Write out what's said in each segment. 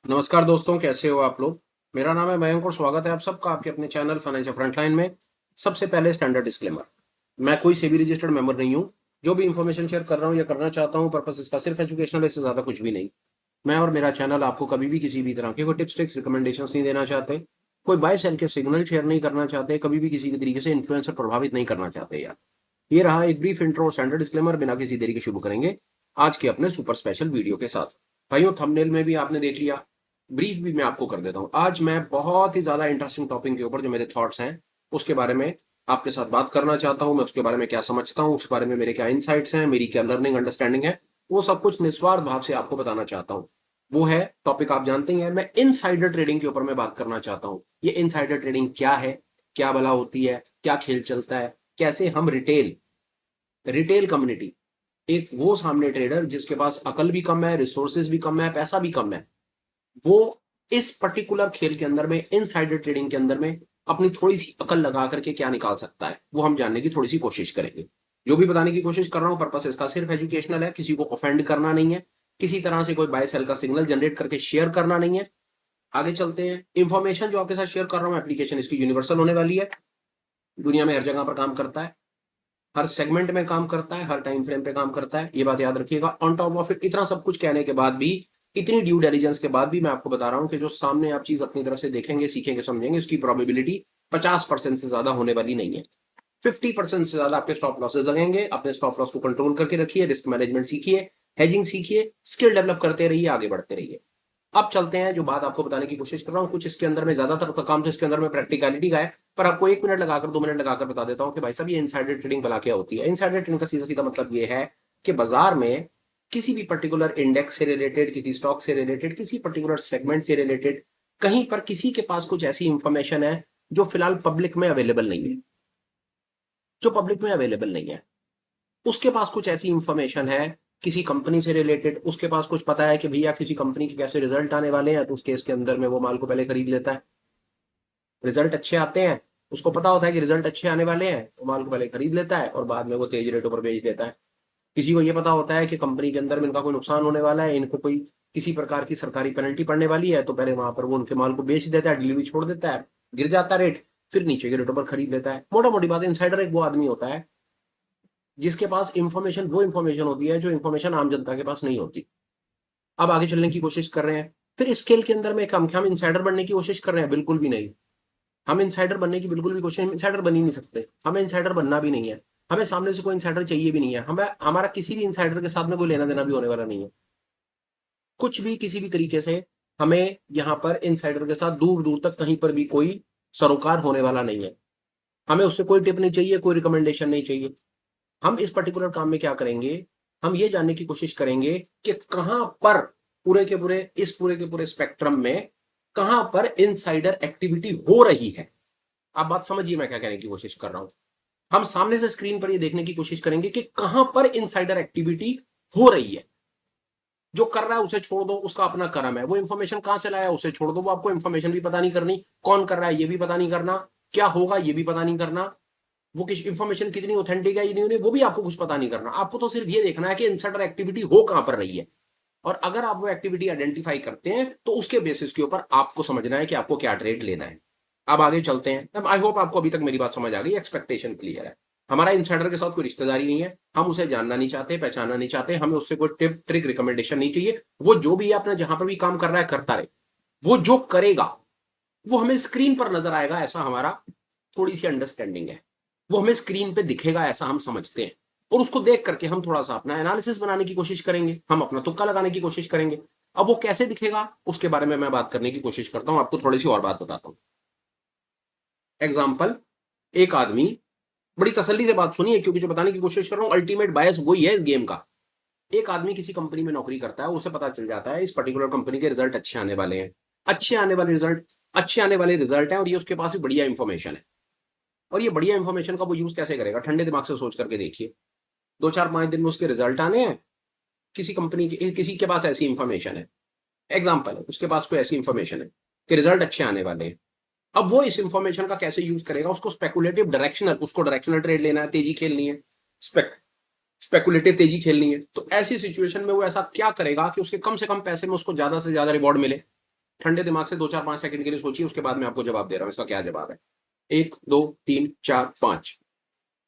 नमस्कार दोस्तों, कैसे हो आप लोग। मेरा नाम है मयंक और स्वागत है आप सबका आपके अपने चैनल फाइनेंशियल फ्रंटलाइन में। सबसे पहले स्टैंडर्ड डिस्क्लेमर, मैं कोई सेबी रजिस्टर्ड मेंबर नहीं हूं। जो भी इंफॉर्मेशन शेयर कर रहा हूं या करना चाहता हूं, पर्पस इसका सिर्फ एजुकेशनल है, इससे ज्यादा कुछ भी नहीं। मैं और मेरा चैनल आपको कभी भी किसी भी तरह के कोई टिप्स ट्रिक्स रिकमेंडेशन नहीं देना चाहते, कोई बाय सेल के सिग्नल शेयर नहीं करना चाहते, कभी भी किसी भी तरीके से इन्फ्लुएंसर प्रभावित नहीं करना चाहते यार। ये रहा एक ब्रीफ इंट्रो और स्टैंडर्ड डिस्क्लेमर। बिना किसी देरी के शुरू करेंगे आज के अपने सुपर स्पेशल वीडियो के साथ। भाइयों, थंबनेल में भी आपने देख लिया, ब्रीफ भी मैं आपको कर देता हूँ। आज मैं बहुत ही ज्यादा इंटरेस्टिंग टॉपिक के ऊपर जो मेरे थॉट्स हैं उसके बारे में आपके साथ बात करना चाहता हूँ। मैं उसके बारे में क्या समझता हूँ, उसके बारे में मेरे क्या इनसाइट्स हैं, मेरी क्या लर्निंग अंडरस्टैंडिंग है, वो सब कुछ निस्वार्थ भाव से आपको बताना चाहता हूँ। वो है टॉपिक आप जानते ही हैं, मैं इनसाइडर ट्रेडिंग के ऊपर मैं बात करना चाहता हूँ। ये इनसाइडर ट्रेडिंग क्या है, क्या भला होती है, क्या खेल चलता है, कैसे हम रिटेल रिटेल कम्युनिटी, एक वो सामने ट्रेडर जिसके पास अकल भी कम है, रिसोर्सेज भी कम है, पैसा भी कम है, वो इस पर्टिकुलर खेल के अंदर में, इनसाइडर ट्रेडिंग के अंदर में अपनी थोड़ी सी अकल लगा करके क्या निकाल सकता है, वो हम जानने की थोड़ी सी कोशिश करेंगे। जो भी बताने की कोशिश कर रहा हूं, पर्पस इसका सिर्फ एजुकेशनल है, किसी को ऑफेंड करना नहीं है, किसी तरह से कोई बाय सेल का सिग्नल जनरेट करके शेयर करना नहीं है। आगे चलते हैं। इंफॉर्मेशन जो आपके साथ शेयर कर रहा हूं, एप्लीकेशन इसकी यूनिवर्सल होने वाली है, दुनिया में हर जगह पर काम करता है, हर सेगमेंट में काम करता है, हर टाइम फ्रेम पे काम करता है, ये बात याद रखिएगा। ऑन टॉप ऑफ इट, इतना सब कुछ कहने के बाद भी, इतनी ड्यू डिलिजेंस के बाद भी, मैं आपको बता रहा हूं कि जो सामने आप चीज अपनी तरफ से देखेंगे, सीखेंगे, समझेंगे, उसकी प्रोबेबिलिटी 50% से ज्यादा होने वाली नहीं है। 50% से ज्यादा आपके स्टॉप लॉसेज लगेंगे। अपने स्टॉप लॉस को कंट्रोल करके रखिए, रिस्क मैनेजमेंट सीखिए, हेजिंग सीखिए, स्किल डेवलप करते रहिए, आगे बढ़ते रहिए। अब चलते हैं, जो बात आपको बताने की कोशिश कर रहा हूँ, कुछ इसके अंदर में ज्यादातर का काम तो इसके अंदर में प्रैक्टिकलिटी का है, पर आपको 1 मिनट लगाकर, 2 मिनट लगाकर बता देता हूँ कि भाई साहब ये इनसाइडर ट्रेडिंग भला क्या होती है। इनसाइडर ट्रेडिंग का सीधा सीधा मतलब ये है कि बाजार में किसी भी पर्टिकुलर इंडेक्स से रिलेटेड, किसी स्टॉक से रिलेटेड, किसी पर्टिकुलर सेगमेंट से रिलेटेड, कहीं पर किसी के पास कुछ ऐसी इंफॉर्मेशन है जो फिलहाल पब्लिक में अवेलेबल नहीं है, जो पब्लिक में अवेलेबल नहीं है। उसके पास कुछ ऐसी इंफॉर्मेशन है किसी कंपनी से रिलेटेड, उसके पास कुछ पता है कि भैया किसी कंपनी के कैसे रिजल्ट आने वाले हैं, तो उस केस के अंदर में वो माल को पहले खरीद लेता है। रिजल्ट अच्छे आते हैं, उसको पता होता है कि रिजल्ट अच्छे आने वाले हैं, तो माल को पहले खरीद लेता है और बाद में वो तेज रेटों पर बेच देता है। किसी को ये पता होता है कि कंपनी के अंदर में इनका कोई नुकसान होने वाला है, इनको कोई किसी प्रकार की सरकारी पेनल्टी पड़ने वाली है, तो पहले वहां पर वो उनके माल को बेच देता है, डिलीवरी छोड़ देता है, गिर जाता है रेट, फिर नीचे के रेटों पर खरीद लेता है। मोटा मोटी बात, इनसाइडर एक वो आदमी होता है जिसके पास इंफॉर्मेशन, वो इंफॉर्मेशन होती है जो इंफॉर्मेशन आम जनता के पास नहीं होती। अब आगे चलने की कोशिश कर रहे हैं, फिर इस खेल के अंदर में हम इनसाइडर बनने की कोशिश कर रहे हैं, बिल्कुल भी नहीं। हम इनसाइडर बनने की बिल्कुल भी कोशिश, इनसाइडर बन ही नहीं सकते, हमें इनसाइडर बनना भी नहीं है, हमें सामने से कोई इनसाइडर चाहिए भी नहीं है, हमें हमारा किसी भी इनसाइडर के साथ में कोई लेना देना भी होने वाला नहीं है। कुछ भी किसी भी तरीके से हमें यहाँ पर इनसाइडर के साथ दूर दूर तक कहीं पर भी कोई सरोकार होने वाला नहीं है। हमें उससे कोई टिप नहीं चाहिए, कोई रिकमेंडेशन नहीं चाहिए। हम इस पर्टिकुलर काम में क्या करेंगे, हम ये जानने की कोशिश करेंगे कि कहां पर पूरे के पूरे स्पेक्ट्रम में कहां पर इनसाइडर एक्टिविटी हो रही है। आप बात समझिए मैं क्या कहने की कोशिश कर रहा हूं। हम सामने से स्क्रीन पर ये देखने की कोशिश करेंगे कि कहां पर इनसाइडर एक्टिविटी हो रही है। जो कर रहा है उसे छोड़ दो, उसका अपना कर्म है। वो इंफॉर्मेशन कहां से लाया उसे छोड़ दो, वो आपको इंफॉर्मेशन भी पता नहीं करनी, कौन कर रहा है ये भी पता नहीं करना, क्या होगा ये भी पता नहीं करना, वो किस इंफॉर्मेशन कितनी ऑथेंटिक है ये नहीं, वो भी आपको कुछ पता नहीं करना। आपको तो सिर्फ ये देखना है कि इनसाइडर एक्टिविटी हो कहां पर रही है, और अगर आप वो एक्टिविटी आइडेंटिफाई करते हैं तो उसके बेसिस के ऊपर आपको समझना है कि आपको क्या ट्रेड लेना है। अब आगे चलते हैं। अब आई होप आपको अभी तक मेरी बात समझ आ गई, एक्सपेक्टेशन क्लियर है। हमारा इनसाइडर के साथ कोई रिश्तेदारी नहीं है, हम उसे जानना नहीं चाहते, पहचानना नहीं चाहते, हमें उससे कोई टिप ट्रिक रिकमेंडेशन नहीं चाहिए। वो जो भी है अपना जहां पर भी काम कर रहा है करता रहे, वो जो करेगा वो हमें स्क्रीन पर नजर आएगा, ऐसा हमारा थोड़ी सी अंडरस्टैंडिंग है। वो हमें स्क्रीन पे दिखेगा, ऐसा हम समझते हैं, और उसको देख करके हम थोड़ा सा अपना एनालिसिस बनाने की कोशिश करेंगे, हम अपना तुक्का लगाने की कोशिश करेंगे। अब वो कैसे दिखेगा उसके बारे में मैं बात करने की कोशिश करता हूं, आपको थोड़ी सी और बात बताता हूं। एग्जाम्पल, एक आदमी, बड़ी तसल्ली से बात सुनिए क्योंकि जो बताने की कोशिश कर रहा हूं अल्टीमेट बायस वही है इस गेम का। एक आदमी किसी कंपनी में नौकरी करता है, उसे पता चल जाता है इस पर्टिकुलर कंपनी के रिजल्ट अच्छे आने वाले हैं, अच्छे आने वाले रिजल्ट हैं, और ये उसके पास भी बढ़िया इंफॉर्मेशन है। और ये बढ़िया इंफॉर्मेशन का वो यूज कैसे करेगा, ठंडे दिमाग से सोच करके देखिए। 2 4 5 दिन में उसके रिजल्ट आने हैं, किसी कंपनी के, किसी के पास ऐसी इंफॉर्मेशन है, एग्जाम्पल है, उसके पास कोई ऐसी इंफॉर्मेशन है कि रिजल्ट अच्छे आने वाले हैं। अब वो इस इंफॉर्मेशन का कैसे यूज करेगा, उसको स्पेकुलेटिव डायरेक्शनल, उसको डायरेक्शनल ट्रेड लेना है, तेजी खेलनी है, स्पेकुलेटिव तेजी खेलनी है, तो ऐसी सिचुएशन में वो ऐसा क्या करेगा कि उसके कम से कम पैसे में उसको ज्यादा से ज्यादा रिवॉर्ड मिले। ठंडे दिमाग से 2-4-5 सेकंड के लिए सोचिए, उसके बाद मैं आपको जवाब दे रहा हूं इसका क्या जवाब है। 1 2 3 4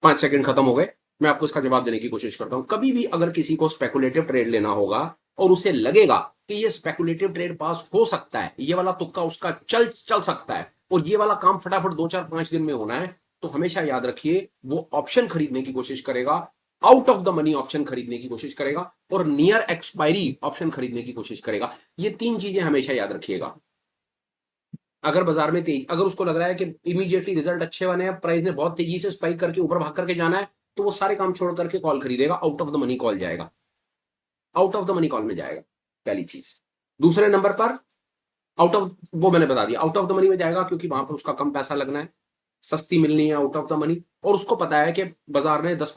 5 सेकंड खत्म हो गए। मैं आपको इसका जवाब देने की कोशिश करता हूं। कभी भी अगर किसी को स्पेकुलेटिव ट्रेड लेना होगा और उसे लगेगा कि ये स्पेकुलेटिव ट्रेड पास हो सकता है, ये वाला तुक्का उसका चल चल सकता है और ये वाला काम फटाफट 2 4 5 दिन में होना है, तो हमेशा याद रखिए वो ऑप्शन खरीदने की कोशिश करेगा, out of the money option खरीदने की कोशिश करेगा और नियर एक्सपायरी ऑप्शन खरीदने की कोशिश करेगा। ये 3 चीजें हमेशा याद रखिएगा। अगर बाजार में तेज, अगर उसको लग रहा है कि इमीडिएटली रिजल्ट अच्छे बने हैं, प्राइस ने बहुत तेजी से स्पाइक करके ऊपर भाग करके जाना है, तो वो सारे काम छोड़ करके कॉल खरीदेगा, out of the money call जाएगा, out of the money call में जाएगा, पहली चीज। दूसरे नंबर पर आउट ऑफ, वो मैंने बता दिया, आउट ऑफ द मनी में जाएगा क्योंकि वहां पर उसका कम पैसा लगना है, सस्ती मिलनी है आउट ऑफ द मनी, और उसको पता है कि बाजार ने 10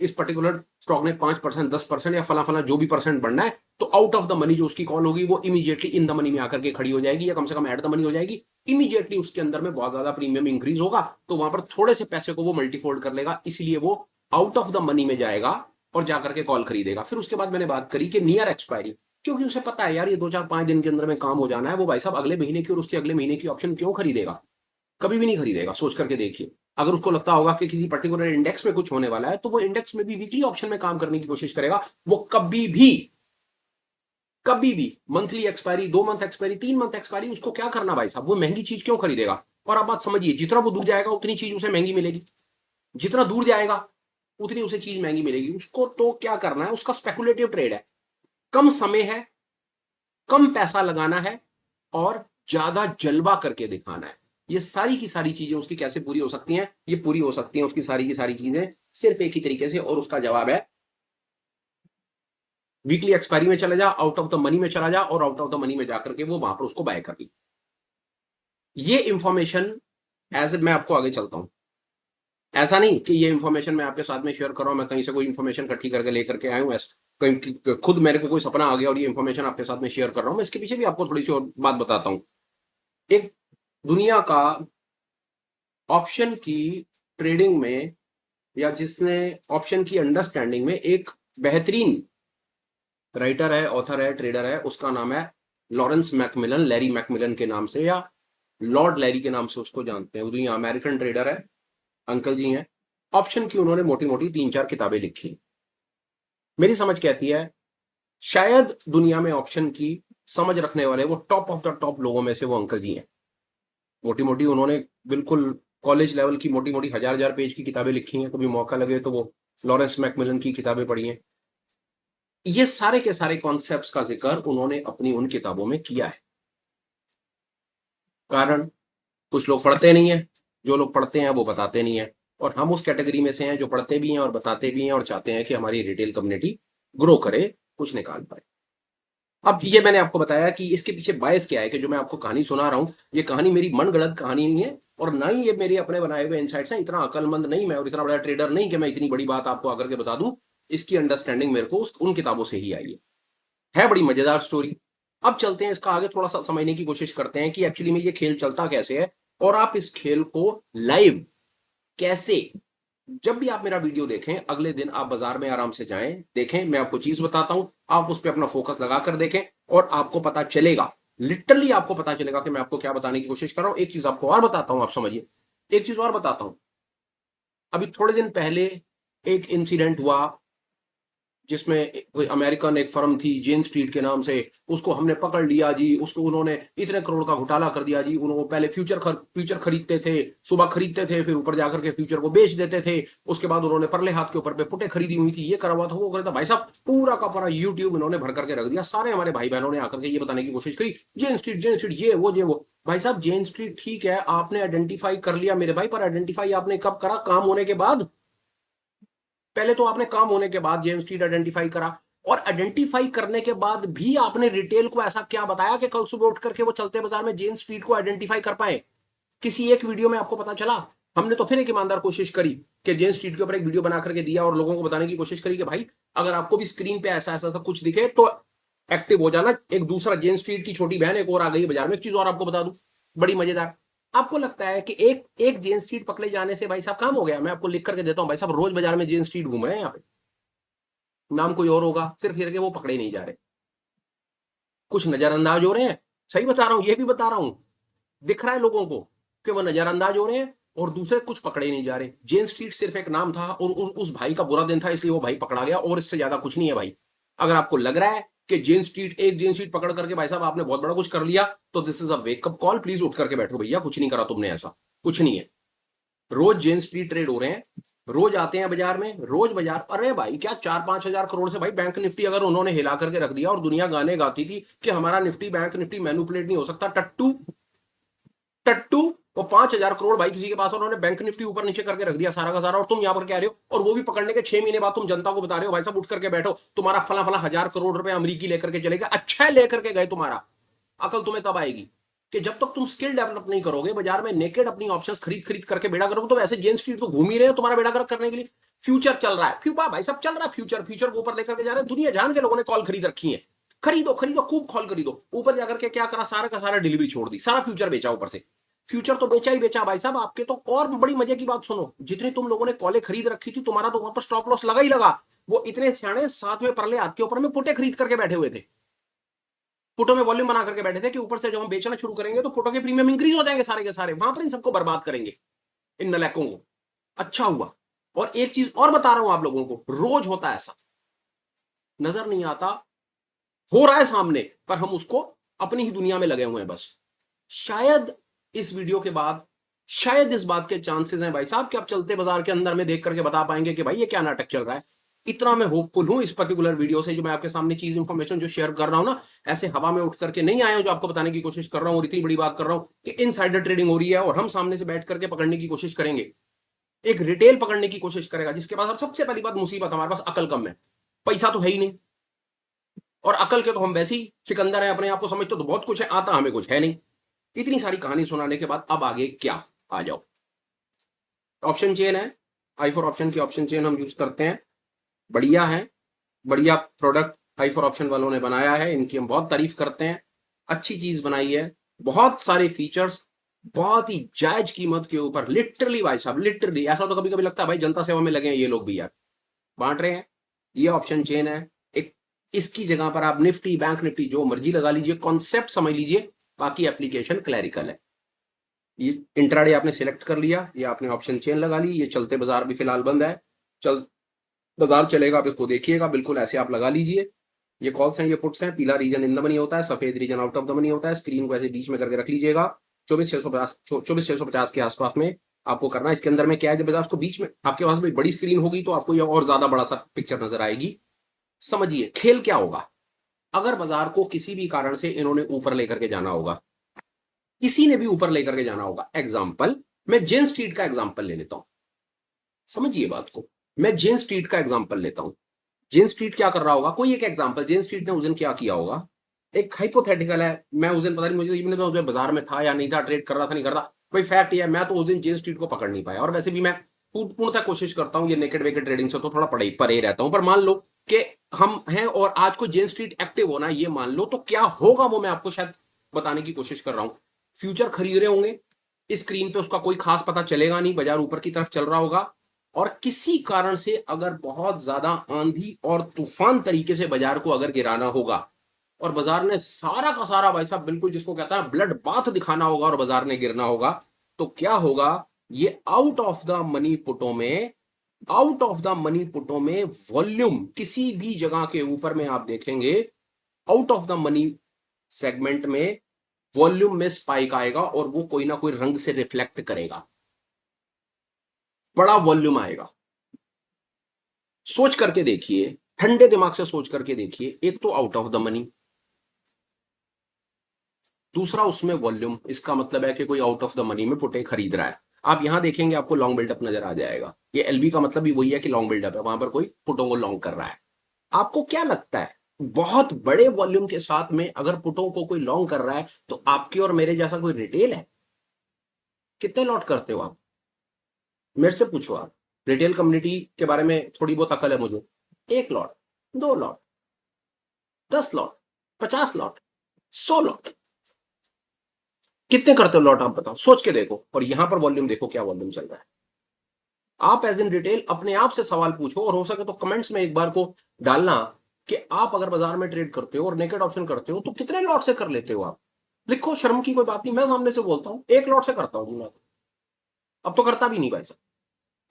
इस पर्टिकुलर स्टॉक ने 5% 10% या फला फला जो भी परसेंट बढ़ना है, तो आउट ऑफ द मनी जो उसकी कॉल होगी वो इमीडिएटली इन द मनी में आकर के खड़ी हो जाएगी या कम से कम एट द मनी हो जाएगी। इमीडिएटली उसके अंदर में बहुत ज्यादा प्रीमियम इंक्रीज होगा, तो वहां पर थोड़े से पैसे को वो मल्टीफोल्ड कर लेगा, इसलिए वो आउट ऑफ द मनी में जाएगा और जाकर के कॉल खरीदेगा। फिर उसके बाद मैंने बात करी कि नियर एक्सपायरी, क्योंकि उसे पता है यार ये 2 4 5 दिन के अंदर में काम हो जाना है, वो भाई साहब अगले महीने की और उसके अगले महीने की ऑप्शन क्यों खरीदेगा? कभी भी नहीं खरीदेगा। सोच करके देखिए, अगर उसको लगता होगा कि किसी पर्टिकुलर इंडेक्स में कुछ होने वाला है, तो वो इंडेक्स में भी वीकली ऑप्शन में काम करने की कोशिश करेगा। वो कभी भी monthly expiry, 2 month expiry, 3 month expiry, उसको क्या करना भाई साहब? वो महंगी चीज क्यों खरीदेगा? और आप बात समझिए, जितना वो दूर जाएगा उतनी चीज उसे महंगी मिलेगी, जितना दूर जाएगा उतनी उसे चीज महंगी मिलेगी। उसको तो क्या करना है, उसका स्पेकुलेटिव ट्रेड है, कम समय है, कम पैसा लगाना है और ज्यादा जलवा करके दिखाना है। ये सारी की सारी चीजें उसकी कैसे पूरी हो सकती हैं? ये पूरी हो सकती हैं उसकी सारी की सारी चीजें सिर्फ एक ही तरीके से, और उसका जवाब है वीकली एक्सपायरी में चला जा, आउट ऑफ द मनी में चला जा और आउट ऑफ द मनी में जाकर के वो वहां पर उसको बाय कर ली। ये इंफॉर्मेशन एज मैं आपको आगे चलता हूं, ऐसा नहीं कि ये इंफॉर्मेशन मैं आपके साथ में शेयर कर रहा हूं, मैं कहीं से कोई इंफॉर्मेशन इकट्ठी करके लेकर के आया हूं, कहीं खुद मेरे को कोई सपना आ गया और ये इंफॉर्मेशन आपके साथ में शेयर कर रहा हूं। मैं इसके पीछे भी आपको थोड़ी सी और बात बताता हूं। एक दुनिया का ऑप्शन की ट्रेडिंग में, या जिसने ऑप्शन की अंडरस्टैंडिंग में एक बेहतरीन राइटर है, ऑथर है, ट्रेडर है, उसका नाम है लॉरेंस मैकमिलन, लैरी मैकमिलन के नाम से या लॉर्ड लैरी के नाम से उसको जानते हैं। दुनिया अमेरिकन ट्रेडर है, अंकल जी हैं। ऑप्शन की उन्होंने मोटी मोटी 3 4 किताबें लिखी। मेरी समझ कहती है शायद दुनिया में ऑप्शन की समझ रखने वाले वो टॉप ऑफ द टॉप लोगों में से वो अंकल जी हैं। मोटी मोटी उन्होंने बिल्कुल कॉलेज लेवल की मोटी मोटी 1000 पेज की किताबें लिखी हैं। कभी मौका लगे तो वो लॉरेंस मैकमिलन की किताबें पढ़ी हैं। ये सारे के सारे कॉन्सेप्ट्स का जिक्र उन्होंने अपनी उन किताबों में किया है। कारण कुछ लोग पढ़ते नहीं है, जो लोग पढ़ते हैं वो बताते नहीं है, और हम उस कैटेगरी में से हैं जो पढ़ते भी हैं और बताते भी हैं और चाहते हैं कि हमारी रिटेल कम्युनिटी ग्रो करे, कुछ निकाल पाए। अब ये मैंने आपको बताया कि इसके पीछे बायस क्या है, कि जो मैं आपको कहानी सुना रहा हूं, ये कहानी मेरी मन गढ़ंत कहानी नहीं है और ना ही ये मेरे अपने बनाए हुए इनसाइट्स हैं। इतना अकलमंद नहीं मैं और इतना बड़ा ट्रेडर नहीं कि मैं इतनी बड़ी बात आपको आकर के बता दूं। इसकी अंडरस्टैंडिंग मेरे को उन किताबों से ही आई है बड़ी मजेदार स्टोरी। अब चलते हैं इसका आगे थोड़ा सा समझने की कोशिश करते हैं कि एक्चुअली में ये खेल चलता कैसे है और आप इस खेल को लाइव कैसे, जब भी आप मेरा वीडियो देखें अगले दिन आप बाजार में आराम से जाएं, देखें, मैं आपको चीज बताता हूं, आप उस पर अपना फोकस लगाकर देखें और आपको पता चलेगा, लिटरली आपको पता चलेगा कि मैं आपको क्या बताने की कोशिश कर रहा हूं। एक चीज आपको और बताता हूं, आप समझिए, एक चीज और बताता हूं। अभी थोड़े दिन पहले एक इंसिडेंट हुआ जिसमें कोई अमेरिकन एक फर्म थी जेन स्ट्रीट के नाम से, उसको हमने पकड़ लिया जी, उसको उन्होंने इतने करोड़ का घोटाला कर दिया जी। उन्होंने पहले फ्यूचर खरीदते थे, सुबह खरीदते थे, फिर ऊपर जाकर के फ्यूचर को बेच देते थे। उसके बाद उन्होंने परले हाथ के ऊपर पे पुटे खरीदी हुई थी, ये करा हुआ था, वो करा था। भाई साहब पूरा का पूरा यूट्यूब इन्होंने भर करके रख दिया। सारे हमारे भाई बहनों ने आकर के ये बताने की कोशिश करी जेन स्ट्रीट ये वो। भाई साहब जेन स्ट्रीट ठीक है, आपने आइडेंटिफाई कर लिया मेरे भाई, पर आइडेंटिफाई आपने कब करा? काम होने के बाद। पहले तो आपने काम होने के बाद जेम्स स्ट्रीट आइडेंटिफाई करा, और आइडेंटिफाई करने के बाद भी आपने रिटेल को ऐसा क्या बताया कि कल सुबह उठ करके वो चलते बाजार में जेम्स स्ट्रीट को आइडेंटिफाई कर पाए? किसी एक वीडियो में आपको पता चला? हमने तो फिर एक ईमानदार कोशिश करी कि जेम्स स्ट्रीट के ऊपर एक वीडियो बना करके दिया और लोगों को बताने की कोशिश करी कि भाई अगर आपको भी स्क्रीन पे ऐसा ऐसा कुछ दिखे तो एक्टिव हो जाना। एक दूसरा जेम्स स्ट्रीट की छोटी बहन एक और आ गई बाजार में। एक चीज और आपको बता दूं, बड़ी मजेदार। आपको लगता है कि एक एक जेन स्ट्रीट पकड़े जाने से भाई साहब काम हो गया? मैं आपको लिख करके देता हूं, भाई साहब रोज बाजार में जेन स्ट्रीट घूम रहे हैं यहाँ पे, नाम कोई और होगा, सिर्फ ये कि वो पकड़े नहीं जा रहे, कुछ नजरअंदाज हो रहे हैं सही बता रहा हूं, ये भी बता रहा हूं। दिख रहा है लोगों को कि वो नजरअंदाज हो रहे हैं और दूसरे कुछ पकड़े नहीं जा रहे। जेन स्ट्रीट सिर्फ एक नाम था और उस भाई का बुरा दिन था इसलिए वो भाई पकड़ा गया, और इससे ज्यादा कुछ नहीं है भाई। अगर आपको लग रहा है कि जेन स्ट्रीट, एक जेन स्ट्रीट पकड़ करके भाई साहब आपने बहुत बड़ा कुछ कर लिया, तो this is a wake up call. Please उठ करके बैठो भैया, कुछ नहीं करा तुमने, ऐसा कुछ नहीं है। रोज जेन स्ट्रीट ट्रेड हो रहे हैं, रोज आते हैं बाजार में, रोज बाजार। अरे भाई क्या 4-5 हजार करोड़ से भाई बैंक निफ्टी अगर उन्होंने हिला करके रख दिया और दुनिया गाने गाती थी कि हमारा निफ्टी बैंक निफ्टी मैनिपुलेट नहीं हो सकता, टट्टू टट्टू। वो 5 हजार करोड़ भाई किसी के पास, उन्होंने बैंक निफ्टी ऊपर नीचे करके रख दिया सारा का सारा, और तुम यहां पर क्या रहे हो, और वो भी पकड़ने के 6 महीने बाद तुम जनता को बता रहे हो भाई साहब उठ करके बैठो, तुम्हारा फला फला 1000 करोड़ रुपए अमरीकी लेकर के चले गए। अच्छा है लेकर के गए, तुम्हारा अकल तुम्हें तब आएगी कि जब तक तुम स्किल डेवलप नहीं करोगे, बाजार में नेकेड अपनी ऑप्शंस खरीद खरीद करके बेड़ा करोगे। तो वैसे जेन स्ट्रीट तो घूम ही रहे हो तुम्हारा बेड़ा गर्क करने के लिए। फ्यूचर चल रहा है, फ्यूपा भाई सब चल रहा है, फ्यूचर फ्यूचर को ऊपर लेकर के जा रहे हैं। दुनिया जान के लोगों ने कॉल खरीद रखी है, खरीदो खरीदो खूब कॉल खरीदो। ऊपर जाकर के क्या करा, सारा का सारा डिलीवरी छोड़ दी, सारा फ्यूचर बेचा ऊपर से। फ्यूचर तो बेचा ही बेचा भाई साहब आपके तो। और बड़ी मजे की बात सुनो, जितनी तुम लोगों ने कॉलें खरीद रखी थी, तुम्हारा तो वहां पर स्टॉप लॉस लगा ही लगा। वो इतने सियाणे 7वें परले हाथ के ऊपर में पुटे खरीद करके बैठे हुए थे, पुटों में वॉल्यूम बना करके बैठे थे कि ऊपर से जब हम बेचना शुरू करेंगे तो पुटों के प्रीमियम इंक्रीज हो जाएंगे सारे के सारे, वहां पर इन सबको बर्बाद करेंगे, इन नलैकों को। अच्छा हुआ। और एक चीज और बता रहा हूं आप लोगों को, रोज होता है ऐसा, नजर नहीं आता, हो रहा है सामने, पर हम उसको अपनी ही दुनिया में लगे हुए हैं बस। शायद इस वीडियो के बाद, शायद इस बात के चांसेस हैं भाई साहब कि आप चलते बाजार के अंदर में देख करके बता पाएंगे कि भाई ये क्या नाटक चल रहा है। इतना मैं होपफुल हूं इस पर्टिकुलर वीडियो से, जो मैं आपके सामने चीज इंफॉर्मेशन जो शेयर कर रहा हूं ना, ऐसे हवा में उठ करके नहीं आया हूं, जो आपको बताने की कोशिश कर रहा हूं और इतनी बड़ी बात कर रहा हूं कि इनसाइडर ट्रेडिंग हो रही है और हम सामने से बैठ करके पकड़ने की कोशिश करेंगे। एक रिटेल पकड़ने की कोशिश करेगा जिसके पास, अब सबसे पहली बात मुसीबत हमारे पास अकल कम है, पैसा तो है ही नहीं, और अकल के तो हम वैसे ही सिकंदर हैं, अपने आप को समझते तो बहुत कुछ है, आता हमें कुछ है नहीं। इतनी सारी कहानी सुनाने के बाद अब आगे क्या, आ जाओ। ऑप्शन चेन है, आई फॉर ऑप्शन की ऑप्शन चेन हम यूज करते हैं, बढ़िया है, बढ़िया प्रोडक्ट आई फॉर ऑप्शन वालों ने बनाया है, इनकी हम बहुत तारीफ करते हैं। अच्छी चीज बनाई है, बहुत सारे फीचर्स, बहुत ही जायज कीमत के ऊपर, लिटरली भाई साहब लिटरली। ऐसा तो कभी कभी लगता है भाई जनता सेवा में लगे हैं ये लोग भी यार, बांट रहे हैं। ये ऑप्शन चेन है एक, इसकी जगह पर आप निफ्टी बैंक निफ्टी जो मर्जी लगा लीजिए, कॉन्सेप्ट समझ लीजिए, बाकी एप्लीकेशन क्लैरिकल है। ये इंट्राडे आपने सिलेक्ट कर लिया, ये आपने ऑप्शन चेन लगा ली, ये चलते बाजार भी फिलहाल बंद है, चल बाजार चलेगा आप इसको देखिएगा, बिल्कुल ऐसे आप लगा लीजिए। ये कॉल्स हैं, ये पुट्स हैं, पीला रीजन इन द मनी होता है, सफेद region out of the money होता है। स्क्रीन को ऐसे बीच में करके रख लीजिएगा, 24,650 के आसपास में आपको करना है। इसके अंदर में क्या है, जब आपको बीच में आपके पास भी बड़ी स्क्रीन होगी तो आपको ये और ज्यादा बड़ा सा पिक्चर नजर आएगी। समझिए खेल क्या होगा, अगर बाजार को किसी भी कारण से इन्होंने ऊपर लेकर के जाना होगा, किसी ने भी ऊपर लेकर के जाना होगा, एग्जाम्पल मैं जेन स्ट्रीट का एग्जाम्पल ले लेता हूं, समझिए बात को, मैं जेन स्ट्रीट का एग्जाम्पल लेता हूं। जेन स्ट्रीट क्या कर रहा होगा, कोई एक एग्जांपल, जेन स्ट्रीट ने उस दिन क्या किया होगा, एक हाइपोथेटिकल है, मैं उस दिन पता नहीं मुझे तो बाजार में था या नहीं था, ट्रेड कर रहा था नहीं कर रहा, भाई फैक्ट ये है मैं तो उस दिन जेन स्ट्रीट को पकड़ नहीं पाया। और वैसे भी मैं पूर्णतः कोशिश करता हूं ये नेकेड वेकेड ट्रेडिंग से तो थोड़ा परे रहता हूं, पर मान लो कि हम हैं और आज को जेन स्ट्रीट एक्टिव होना है, ये मान लो, तो क्या होगा वो मैं आपको शायद बताने की कोशिश कर रहा हूं। फ्यूचर खरीद रहे होंगे, स्क्रीन पे उसका कोई खास पता चलेगा नहीं, बाजार ऊपर की तरफ चल रहा होगा, और किसी कारण से अगर बहुत ज्यादा आंधी और तूफान तरीके से बाजार को अगर गिराना होगा, और बाजार ने सारा का सारा भाई साहब बिल्कुल जिसको कहता है ब्लड बाथ दिखाना होगा और बाजार ने गिरना होगा, तो क्या होगा, ये आउट ऑफ द मनी पुटों में, आउट ऑफ द मनी पुटों में वॉल्यूम किसी भी जगह के ऊपर में आप देखेंगे, out of the money segment में वॉल्यूम में स्पाइक आएगा और वो कोई ना कोई रंग से रिफ्लेक्ट करेगा, बड़ा वॉल्यूम आएगा। सोच करके देखिए, ठंडे दिमाग से सोच करके देखिए, एक तो आउट ऑफ द मनी, दूसरा उसमें वॉल्यूम, इसका मतलब है कि कोई आउट ऑफ द मनी में पुटे खरीद रहा है। आप यहां देखेंगे आपको लॉन्ग बिल्डअप नजर आ जाएगा, ये एलबी का मतलब भी वही है कि लॉन्ग बिल्डअप है, वहां पर कोई पुटों को लॉन्ग कर रहा है। आपको क्या लगता है, बहुत बड़े वॉल्यूम के साथ में अगर पुटों को कोई लॉन्ग कर रहा है तो आपके और मेरे जैसा कोई रिटेल है? कितने लॉट करते हो आप, मेरे से पूछो आप, रिटेल कम्युनिटी के बारे में थोड़ी बहुत अकल है मुझे। 1 lot, 2 lot, 10 lot, 50 lot, 100 lot, कितने करते हो लॉट आप बताओ, सोच के देखो। और यहां पर वॉल्यूम देखो, क्या वॉल्यूम चल रहा है। आप एज इन रिटेल अपने आप से सवाल पूछो, और हो सके तो कमेंट्स में एक बार को डालना कि आप अगर बाजार में ट्रेड करते हो और नेकेड ऑप्शन करते हो तो कितने लॉट से कर लेते हो आप। लिखो, शर्म की कोई बात नहीं, मैं सामने से बोलता हूं, एक लॉट से करता हूं मैं। अब तो करता भी नहीं भाई साहब,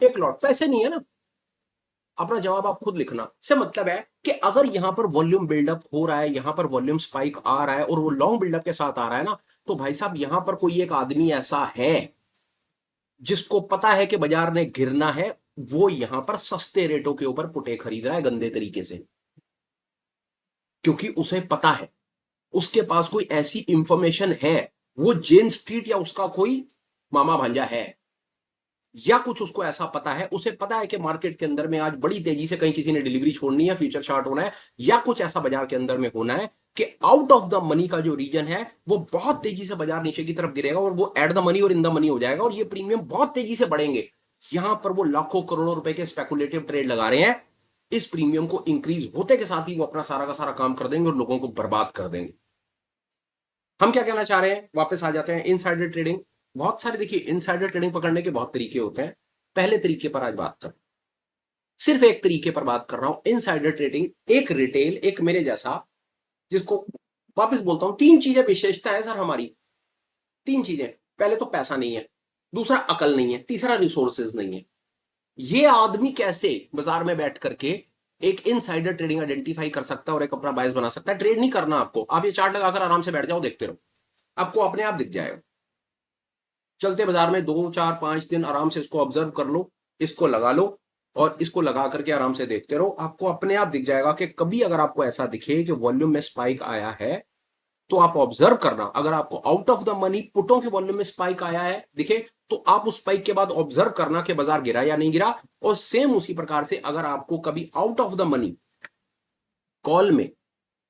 एक लॉट पैसे नहीं है ना। अपना जवाब आप खुद लिखना। से मतलब है कि अगर यहां पर वॉल्यूम बिल्डअप हो रहा है, यहां पर वॉल्यूम स्पाइक आ रहा है और वो लॉन्ग बिल्डअप के साथ आ रहा है ना, तो भाई साहब यहां पर कोई एक आदमी ऐसा है जिसको पता है कि बाजार ने गिरना है, वो यहां पर सस्ते रेटों के ऊपर पुटे खरीद रहा है गंदे तरीके से, क्योंकि उसे पता है, उसके पास कोई ऐसी इंफॉर्मेशन है, वो जेन स्ट्रीट या उसका कोई मामा भांजा है, या कुछ उसको ऐसा पता है, उसे पता है कि मार्केट के अंदर में आज बड़ी तेजी से कहीं किसी ने डिलीवरी छोड़नी है, फ्यूचर शार्ट होना है, या कुछ ऐसा बाजार के अंदर में होना है कि आउट ऑफ द मनी का जो रीजन है वो बहुत तेजी से बाजार नीचे की तरफ गिरेगा और वो एट द मनी और इन द मनी हो जाएगा और ये प्रीमियम बहुत तेजी से बढ़ेंगे। यहां पर वो लाखों करोड़ों रुपए के स्पेकुलेटिव ट्रेड लगा रहे हैं, इस प्रीमियम को इंक्रीज होते के साथ ही वो अपना सारा का सारा काम कर देंगे और लोगों को बर्बाद कर देंगे। हम क्या कहना चाह रहे हैं, वापस आ जाते हैं इनसाइडर ट्रेडिंग। बहुत सारे, देखिए, इनसाइडर ट्रेडिंग पकड़ने के बहुत तरीके होते हैं। पहले तरीके पर आज बात कर, सिर्फ एक तरीके पर बात कर रहा हूं, इनसाइडर ट्रेडिंग। एक रिटेल, एक मेरे जैसा, जिसको, वापस बोलता हूं, तीन चीजें विशेषता है सर हमारी, तीन चीजें। पहले तो पैसा नहीं है, दूसरा अकल नहीं है, तीसरा रिसोर्सेज नहीं है। ये आदमी कैसे बाजार में बैठ करके एक इनसाइडर ट्रेडिंग आइडेंटिफाई कर सकता है और एक अपना बायस बना सकता है। ट्रेड नहीं करना आपको, आप ये चार्ट लगाकर आराम से बैठ जाओ, देखते रहो, आपको अपने आप दिख जाएगा। चलते बाजार में 2 4 5 दिन आराम से इसको ऑब्जर्व कर लो, इसको लगा लो और इसको लगा करके आराम से देखते रहो, आपको अपने आप दिख जाएगा कि कभी अगर आपको ऐसा दिखे कि वॉल्यूम में स्पाइक आया है, तो आप ऑब्जर्व करना। अगर आपको आउट ऑफ द मनी पुटों के वॉल्यूम में स्पाइक आया है दिखे, तो आप उस स्पाइक के बाद ऑब्जर्व करना कि बाजार गिरा या नहीं गिरा। और सेम उसी प्रकार से अगर आपको कभी out of the money call में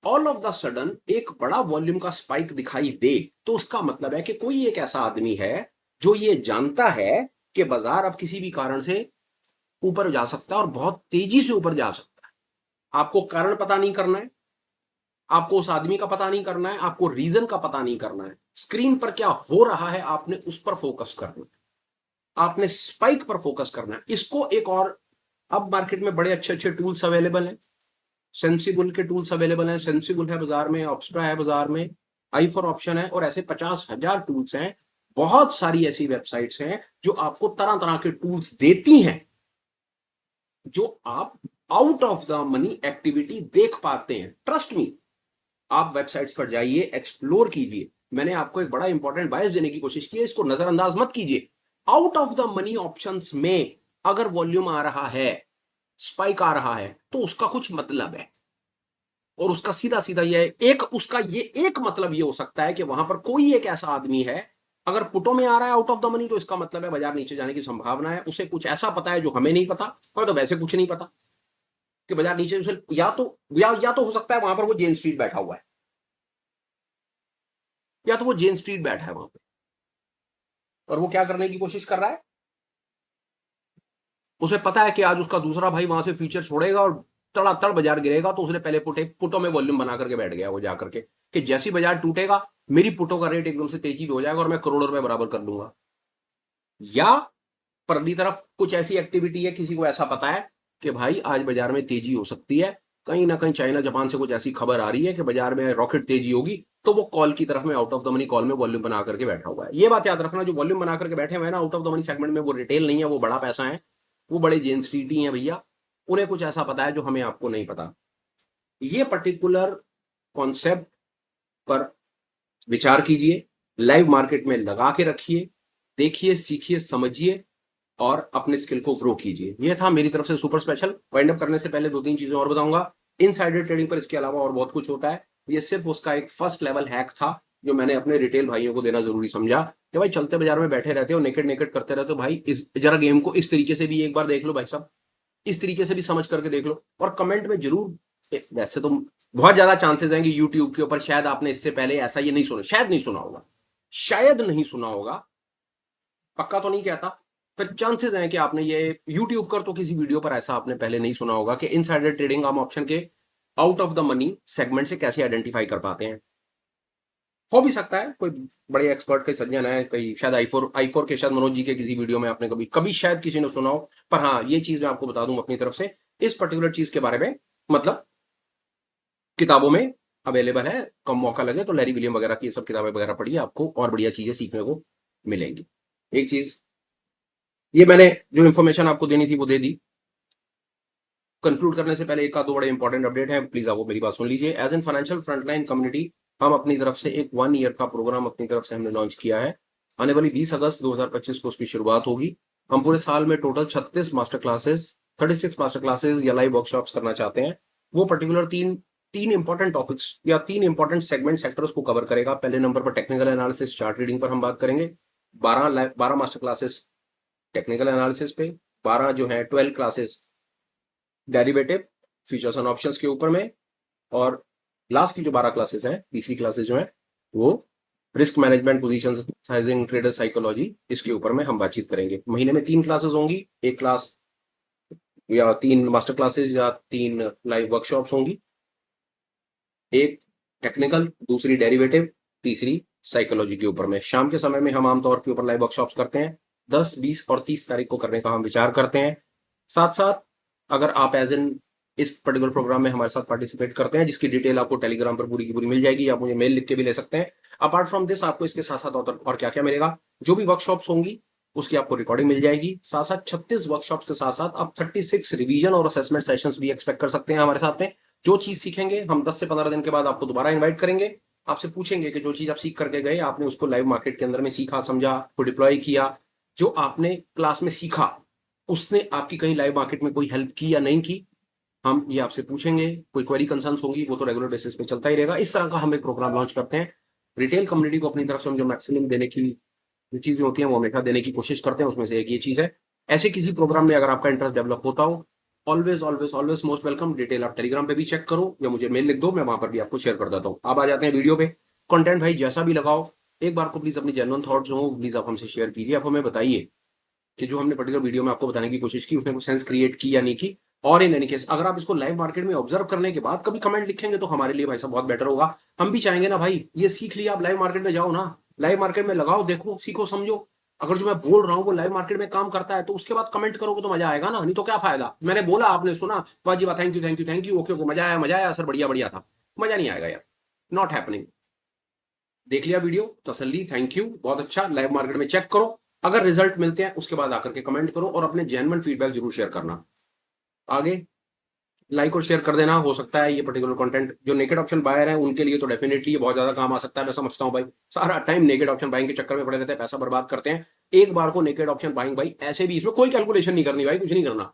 ऑल ऑफ द सडन एक बड़ा वॉल्यूम का स्पाइक दिखाई दे, तो उसका मतलब है कि कोई एक ऐसा आदमी है जो ये जानता है कि बाजार अब किसी भी कारण से ऊपर जा सकता है और बहुत तेजी से ऊपर जा सकता है। आपको कारण पता नहीं करना है, आपको उस आदमी का पता नहीं करना है, आपको रीजन का पता नहीं करना है, स्क्रीन पर क्या हो रहा है आपने उस पर फोकस करना है, आपने स्पाइक पर फोकस करना है। इसको एक और, अब मार्केट में बड़े अच्छे अच्छे टूल्स अवेलेबल हैं, सेंसिबल के टूल्स अवेलेबल हैं, सेंसिबल है बाजार में, ऑप्स्ट्रा है बाजार में, आई फॉर ऑप्शन है, और ऐसे 50,000 टूल्स हैं। बहुत सारी ऐसी वेबसाइट्स हैं जो आपको तरह तरह के टूल्स देती हैं, जो आप out of the money activity देख पाते हैं। ट्रस्ट मी, आप वेबसाइट्स पर जाइए, एक्सप्लोर कीजिए। मैंने आपको एक बड़ा इंपॉर्टेंट बायस देने की कोशिश की है, इसको नजरअंदाज मत कीजिए। Out of the money options में अगर वॉल्यूम आ रहा है, स्पाइक आ रहा है, तो उसका कुछ मतलब है, और उसका सीधा सीधा ये एक, उसका ये एक मतलब ये हो सकता है कि वहां पर कोई एक ऐसा आदमी है, अगर पुटों में आ रहा है आउट ऑफ द मनी, तो इसका मतलब है बाजार नीचे जाने की संभावना है। उसे कुछ ऐसा पता है जो हमें नहीं पता, और तो वैसे कुछ नहीं पता कि बाजार नीचे, उसे या तो हो सकता है वहां पर वो जेन स्ट्रीट बैठा हुआ है, या तो वो जेन स्ट्रीट बैठा है वहां पे, और वो क्या करने की कोशिश कर रहा है, उसे पता है कि आज उसका दूसरा भाई वहां से फ्यूचर छोड़ेगा और तड़ातड़ बाजार गिरेगा, तो उसने पहले पुटों में वॉल्यूम बना करके बैठ गया वो जाकर के, कि जैसी बाजार टूटेगा मेरी पुटों का रेट एकदम से तेजी हो जाएगा और मैं करोड़ों रुपए बराबर कर लूंगा। या परली तरफ कुछ ऐसी एक्टिविटी है, किसी को ऐसा पता है कि भाई आज बाजार में तेजी हो सकती है, कहीं ना कहीं चाइना जापान से कुछ ऐसी खबर आ रही है कि बाजार में रॉकेट तेजी होगी, तो वो कॉल की तरफ में out of the money call में वॉल्यूम बना करके बैठा हुआ है। ये बात याद रखना, जो वॉल्यूम बना करके बैठे हुए हैं ना out of the money segment में, वो रिटेल नहीं है, वो बड़ा पैसा है, वो बड़े जेन स्ट्रीट ही है भैया, उन्हें कुछ ऐसा पता है जो हमें आपको नहीं पता। ये पर्टिकुलर कॉन्सेप्ट पर विचार कीजिए, लाइव मार्केट में लगा के रखिए, देखिए, सीखिए, समझिए और अपने स्किल को ग्रो कीजिए। ये था मेरी तरफ से सुपर स्पेशल। वाइंड अप करने से पहले दो तीन चीजें और बताऊंगा इनसाइडर ट्रेडिंग पर, इसके अलावा और बहुत कुछ होता है। ये सिर्फ उसका एक फर्स्ट लेवल हैक था जो मैंने अपने रिटेल भाइयों को देना जरूरी समझा, कि भाई चलते बाजार में बैठे रहते हो, नेकेड नेकेड करते रहते हो, भाई इस जरा गेम को इस तरीके से भी एक बार देख लो भाई साहब, इस तरीके से भी समझ करके देख लो, और कमेंट में जरूर, वैसे तो बहुत ज्यादा चांसेस हैं कि यूट्यूब के ऊपर शायद आपने इससे पहले ऐसा ये नहीं सुना, शायद नहीं सुना होगा, शायद नहीं सुना होगा, पक्का तो नहीं कहता, पर चांसेस हैं कि आपने ये यूट्यूब कर तो किसी वीडियो पर ऐसा आपने पहले नहीं सुना होगा कि इनसाइडर ट्रेडिंग हम ऑप्शन के out of the money segment से कैसे आइडेंटिफाई कर पाते हैं। हो भी सकता है कोई बड़े एक्सपर्ट के सज्जन है, कहीं शायद आई फोर के शायद मनोज जी के किसी वीडियो में आपने कभी कभी शायद किसी ने सुना हो, पर हाँ ये चीज मैं आपको बता दूं अपनी तरफ से, इस पर्टिकुलर चीज के बारे में, मतलब किताबों में अवेलेबल है, कम मौका लगे तो लैरी विलियम वगैरह की सब किताबें वगैरह पढ़िए, आपको और बढ़िया चीजें सीखने को मिलेंगी। एक चीज, ये मैंने जो इन्फॉर्मेशन आपको देनी थी वो दे दी। कंक्लूड करने से पहले एक आध दो बड़े इंपॉर्टेंट अपडेट है, प्लीज आप वो मेरी बात सुन लीजिए। As an financial frontline community हम अपनी तरफ से एक 1 ईयर का प्रोग्राम अपनी तरफ से हमने लॉन्च किया है। आने वाली 20 अगस्त 2025 को उसकी शुरुआत होगी। हम पूरे साल में total 36 master classes, 36 master classes या लाइव वर्कशॉप्स करना चाहते हैं। वो पर्टिकुलर तीन तीन इंपॉर्टेंट टॉपिक्स या तीन इंपॉर्टेंट सेगमेंट सेक्टर्स को कवर करेगा। पहले नंबर पर टेक्निकल एनालिसिस चार्ट रीडिंग पर हम बात करेंगे। 12 मास्टर क्लासेस टेक्निकल एनालिसिस पे, 12 जो है 12 classes derivative features and options के ऊपर में, और लास्ट की जो 12 क्लासेस हैं, तीसरी क्लासेस जो है वो risk management, position sizing, trader psychology, इसके ऊपर में हम बातचीत करेंगे। महीने में 3 क्लासेस होंगी, एक क्लास या 3 मास्टर क्लासेस या 3 लाइव वर्कशॉप्स होंगी। एक टेक्निकल, दूसरी डेरिवेटिव, तीसरी साइकोलॉजी के ऊपर में। शाम के समय में हम आमतौर के ऊपर लाइव वर्कशॉप्स करते हैं। 10, 20 और 30 तारीख को करने का हम विचार करते हैं। साथ साथ अगर आप एज एन इस पर्टिकुलर प्रोग्राम में हमारे साथ पार्टिसिपेट करते हैं, जिसकी डिटेल आपको टेलीग्राम पर पूरी की पूरी मिल जाएगी, आप मुझे मेल लिख के भी ले सकते हैं। अपार्ट फ्रॉम दिस आपको इसके साथ साथ और क्या क्या मिलेगा, जो भी वर्कशॉप्स होंगी उसकी आपको रिकॉर्डिंग मिल जाएगी। साथ साथ 36 वर्कशॉप्स के साथ साथ आप 36 रिवीजन और असेसमेंट सेशंस भी एक्सपेक्ट कर सकते हैं हमारे साथ में। जो चीज सीखेंगे हम 10 से 15 दिन के बाद आपको दोबारा इन्वाइट करेंगे, आपसे पूछेंगे कि जो चीज आप सीख करके गए, आपने उसको लाइव मार्केट के अंदर में सीखा, समझा, को डिप्लॉय किया, जो आपने क्लास में सीखा उसने आपकी कहीं लाइव मार्केट में कोई हेल्प की या नहीं की, हम ये आपसे पूछेंगे। कोई क्वेरी कंसर्न्स होंगी वो तो रेगुलर बेसिस पे चलता ही रहेगा। इस तरह का हम एक प्रोग्राम लॉन्च करते हैं। रिटेल कम्युनिटी को अपनी तरफ से हम जो मैक्सिमम देने की जो चीजें होती हैं वो हमेशा देने की कोशिश करते हैं, उसमें से एक ये चीज है। ऐसे किसी प्रोग्राम में अगर आपका इंटरेस्ट डेवलप होता हो, always always always most welcome. Detail आप टेलीग्राम पे भी चेक करो या मुझे मेल लिख दो, मैं वहां पर भी आपको शेयर कर देता हूँ। अब आ जाते हैं वीडियो पे। कंटेंट भाई जैसा भी लगाओ, एक बार को प्लीज अपनी जेन्युइन थॉट्स जो हो प्लीज आप हमसे शेयर कीजिए। आप हमें बताइए कि जो हमने पर्टिकुलर वीडियो में आपको बताने की कोशिश की उसने कुछ सेंस क्रिएट की या नहीं की। और इन एनी केस अगर आप इसको लाइव मार्केट में ऑब्जर्व करने के बाद कभी कमेंट लिखेंगे तो हमारे लिए भाई साहब बहुत बेटर होगा। हम भी चाहेंगे ना भाई, ये सीख लिया, आप लाइव मार्केट में जाओ ना, लाइव मार्केट में लगाओ, देखो, सीखो, समझो। अगर जो मैं बोल रहा हूँ वो लाइव मार्केट में काम करता है तो उसके बाद कमेंट करोगे तो मजा आएगा ना, नहीं तो क्या फायदा। मैंने बोला, आपने सुना, वाजी वाह, thank you thank you thank you, okay okay, मजा आया सर, बढ़िया बढ़िया था, मजा नहीं आएगा यार, नॉट हैपनिंग। देख लिया वीडियो, तसल्ली, थैंक यू, बहुत अच्छा, लाइव मार्केट में चेक करो। अगर रिजल्ट मिलते हैं उसके बाद आकर के कमेंट करो और अपने जेन्युइन फीडबैक जरूर शेयर करना। आगे लाइक और शेयर कर देना। हो सकता है ये पर्टिकुलर कंटेंट जो नेकेड ऑप्शन बायर है उनके लिए तो डेफिनेटली ये बहुत ज्यादा काम आ सकता है। मैं समझता हूँ भाई, सारा टाइम नेकेड ऑप्शन बाइंग के चक्कर में पड़े रहते हैं, पैसा बर्बाद करते हैं। एक बार को नेकेड ऑप्शन बाइंग भाई, ऐसे भी इसमें कोई कैलकुलेशन नहीं करनी भाई, कुछ नहीं करना,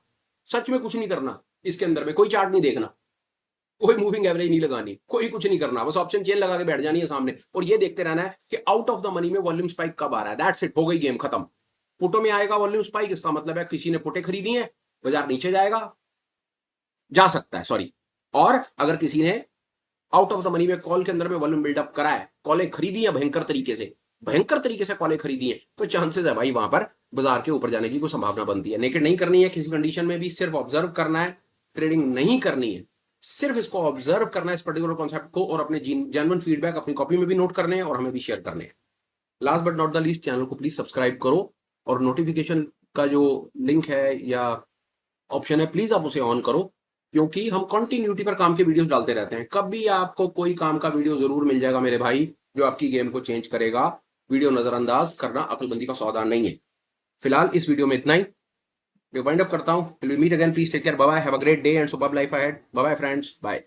सच में कुछ नहीं करना। इसके अंदर में कोई चार्ट नहीं देखना, कोई मूविंग एवरेज नहीं लगानी, कोई कुछ नहीं करना, बस ऑप्शन चेन लगा के बैठ जानी है सामने और ये देखते रहना है कि आउट ऑफ द मनी में वॉल्यूम स्पाइक कब आ रहा है। दैट्स इट, हो गई गेम खत्म। पुटो में आएगा वॉल्यूम स्पाइक, इसका मतलब है किसी ने पुटे खरीदी है, बाजार नीचे जाएगा, जा सकता है, सॉरी। और अगर किसी ने आउट ऑफ द मनी में कॉल के अंदर में वॉल्यूम बिल्डअप करा है, कॉलें खरीदी है भयंकर तरीके से कॉलें खरीदी है, तो चांसेस है भाई वहां पर बाजार के ऊपर जाने की कोई संभावना बनती है। नेकेड नहीं करनी है किसी कंडीशन में भी, सिर्फ ऑब्जर्व करना है, ट्रेडिंग नहीं करनी है, सिर्फ इसको ऑब्जर्व करना है इस पर्टिकुलर कॉन्सेप्ट को, और अपने जेन्युइन फीडबैक अपनी कॉपी में भी नोट करने हैं और हमें भी शेयर करने हैं। Last but not the least, channel को प्लीज सब्सक्राइब करो और नोटिफिकेशन का जो लिंक है या ऑप्शन है प्लीज आप उसे ऑन करो, क्योंकि हम कंटिन्यूटी पर काम के वीडियोस डालते रहते हैं। कभी आपको कोई काम का वीडियो जरूर मिल जाएगा मेरे भाई, जो आपकी गेम को चेंज करेगा। वीडियो नजरअंदाज करना अकलबंदी का सौदा नहीं है। फिलहाल इस वीडियो में इतना ही, मैं वाइंड अप करता हूं। Meet again, please take care, bye bye, have a great day and superb life ahead, bye bye friends, bye.